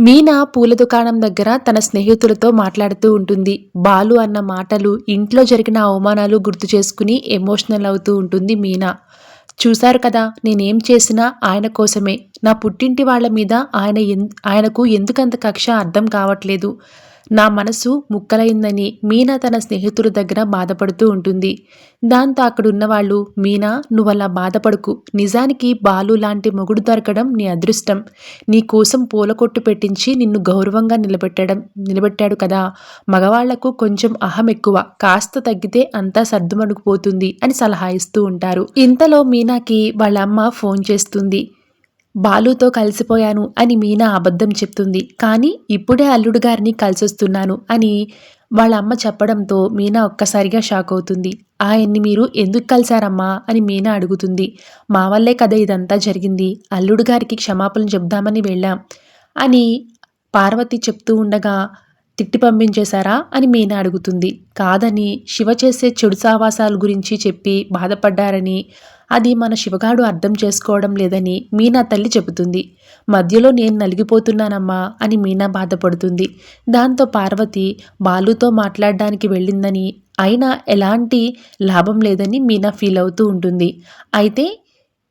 మీనా పూల దుకాణం దగ్గర తన స్నేహితులతో మాట్లాడుతూ ఉంటుంది. బాలు అన్న మాటలు, ఇంట్లో జరిగిన అవమానాలు గుర్తు చేసుకుని ఎమోషనల్ అవుతూ ఉంటుంది మీనా. చూశారు కదా, నేనేం చేసినా ఆయన కోసమే. నా పుట్టింటి వాళ్ళ మీద ఆయనకు ఎందుకంత కక్ష అర్థం కావట్లేదు. నా మనసు ముక్కలైందని మీనా తన స్నేహితుల దగ్గర బాధపడుతూ ఉంటుంది. దాంతో అక్కడున్నవాళ్ళు, మీనా నువ్వలా బాధపడకు. నిజానికి బాలు లాంటి మొగుడు దొరకడం నీ అదృష్టం. నీ కోసం పూల కొట్టు పెట్టించి నిన్ను గౌరవంగా నిలబెట్టాడు కదా. మగవాళ్లకు కొంచెం అహం ఎక్కువ. కాస్త తగ్గితే అంతా సర్దుమణుకుపోతుంది అని సలహా ఇస్తూ ఉంటారు. ఇంతలో మీనాకి వాళ్ళ అమ్మ ఫోన్ చేస్తుంది. బాలుతో కలిసిపోయాను అని మీనా అబద్ధం చెప్తుంది. కానీ ఇప్పుడే అల్లుడు గారిని కలిసొస్తున్నాను అని వాళ్ళ అమ్మ చెప్పడంతో మీనా ఒక్కసారిగా షాక్ అవుతుంది. ఆయన్ని మీరు ఎందుకు కలిశారమ్మా అని మీనా అడుగుతుంది. మా వల్లే కదా ఇదంతా జరిగింది. అల్లుడు గారికి క్షమాపణలు చెప్దామని వెళ్ళాం అని పార్వతి చెప్తూ ఉండగా తిట్టి పంపించేశారా అని మీనా అడుగుతుంది. కాదని శివ చేసే చెడు సావాసాల గురించి చెప్పి బాధపడ్డారని, అది మన శివగాడు అర్థం చేసుకోవడం లేదని మీనా తల్లి చెబుతుంది. మధ్యలో నేను నలిగిపోతున్నానమ్మా అని మీనా బాధపడుతుంది. దాంతో పార్వతి బాలుతో మాట్లాడడానికి వెళ్ళిందని, అయినా ఎలాంటి లాభం లేదని మీనా ఫీల్ అవుతూ ఉంటుంది. అయితే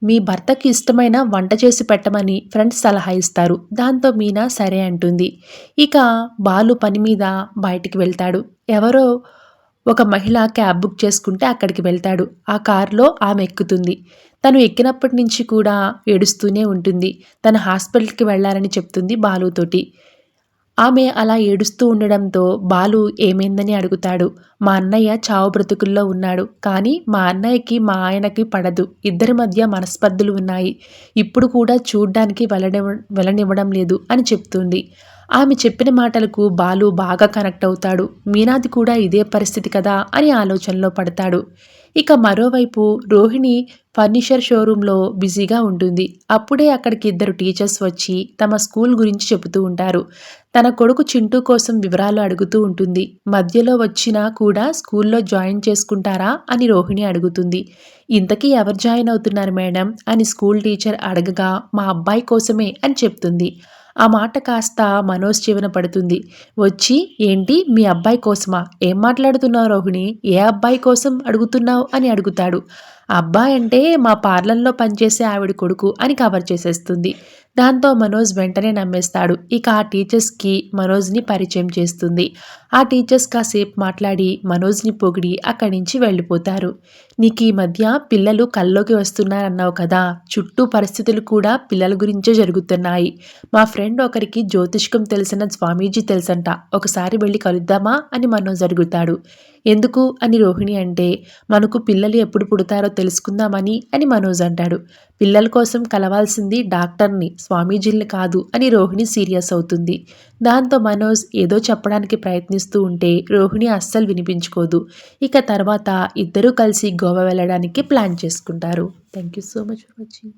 మీ భర్తకి ఇష్టమైన వంట చేసి పెట్టమని ఫ్రెండ్స్ సలహా ఇస్తారు. దాంతో మీనా సరే అంటుంది. ఇక బాలు పని మీద బయటికి వెళ్తాడు. ఎవరో ఒక మహిళ క్యాబ్ బుక్ చేసుకుంటే అక్కడికి వెళ్తాడు. ఆ కారులో ఆమె ఎక్కుతుంది. తను ఎక్కినప్పటి నుంచి కూడా ఏడుస్తూనే ఉంటుంది. తన హాస్పిటల్కి వెళ్ళాలని చెప్తుంది బాలుతోటి. ఆమె అలా ఏడుస్తూ ఉండడంతో బాలు ఏమైందని అడుగుతాడు. మా అన్నయ్య చావు బ్రతుకుల్లో ఉన్నాడు. కానీ మా అన్నయ్యకి మా ఆయనకి పడదు. ఇద్దరి మధ్య మనస్పర్ధలు ఉన్నాయి. ఇప్పుడు కూడా చూడ్డానికి వెళ్ళనివ్వడం లేదు అని చెప్తుంది. ఆమె చెప్పిన మాటలకు బాలు బాగా కనెక్ట్ అవుతాడు. మీనాది కూడా ఇదే పరిస్థితి కదా అని ఆలోచనలో పడతాడు. ఇక మరోవైపు రోహిణి ఫర్నిచర్ షోరూంలో బిజీగా ఉంటుంది. అప్పుడే అక్కడికి ఇద్దరు టీచర్స్ వచ్చి తమ స్కూల్ గురించి చెబుతూ ఉంటారు. తన కొడుకు చింటూ కోసం వివరాలు అడుగుతూ ఉంటుంది. మధ్యలో వచ్చినా కూడా స్కూల్లో జాయిన్ చేసుకుంటారా అని రోహిణి అడుగుతుంది. ఇంతకీ ఎవరు జాయిన్ అవుతున్నారు మేడం అని స్కూల్ టీచర్ అడగగా మా అబ్బాయి కోసమే అని చెప్తుంది. ఆ మాట కాస్త మనోజ్ చెవిన పడుతుంది. వచ్చి ఏంటి మీ అబ్బాయి కోసమా? ఏం మాట్లాడుతున్నావు రోహిణి? ఏ అబ్బాయి కోసం అడుగుతున్నావు అని అడుగుతాడు. అబ్బాయి అంటే మా పార్లర్లో పనిచేసే ఆవిడ కొడుకు అని కవర్ చేసేస్తుంది. దాంతో మనోజ్ వెంటనే నమ్మేస్తాడు. ఇక ఆ టీచర్స్కి మనోజ్ని పరిచయం చేస్తుంది. ఆ టీచర్స్ కాసేపు మాట్లాడి మనోజ్ని పొగిడి అక్కడి నుంచి వెళ్ళిపోతారు. నీకు ఈ మధ్య పిల్లలు కల్లోకి వస్తున్నారన్నావు కదా, చుట్టూ పరిస్థితులు కూడా పిల్లల గురించే జరుగుతున్నాయి. మా ఫ్రెండ్ ఒకరికి జ్యోతిష్కం తెలిసిన స్వామీజీ తెలుసంట, ఒకసారి వెళ్ళి కలుద్దామా అని మనోజ్ అడుగుతాడు. ఎందుకు అని రోహిణి అంటే, మనకు పిల్లలు ఎప్పుడు పుడతారో తెలుసుకుందామని అని మనోజ్ అంటాడు. పిల్లల కోసం కలవాల్సింది డాక్టర్ని, స్వామీజీల్ని కాదు అని రోహిణి సీరియస్ అవుతుంది. దాంతో మనోజ్ ఏదో చెప్పడానికి ప్రయత్నిస్తూ ఉంటే రోహిణి అస్సలు వినిపించుకోదు. ఇక తర్వాత ఇద్దరూ కలిసి గోవా వెళ్ళడానికి ప్లాన్ చేసుకుంటారు. Thank you so much for watching.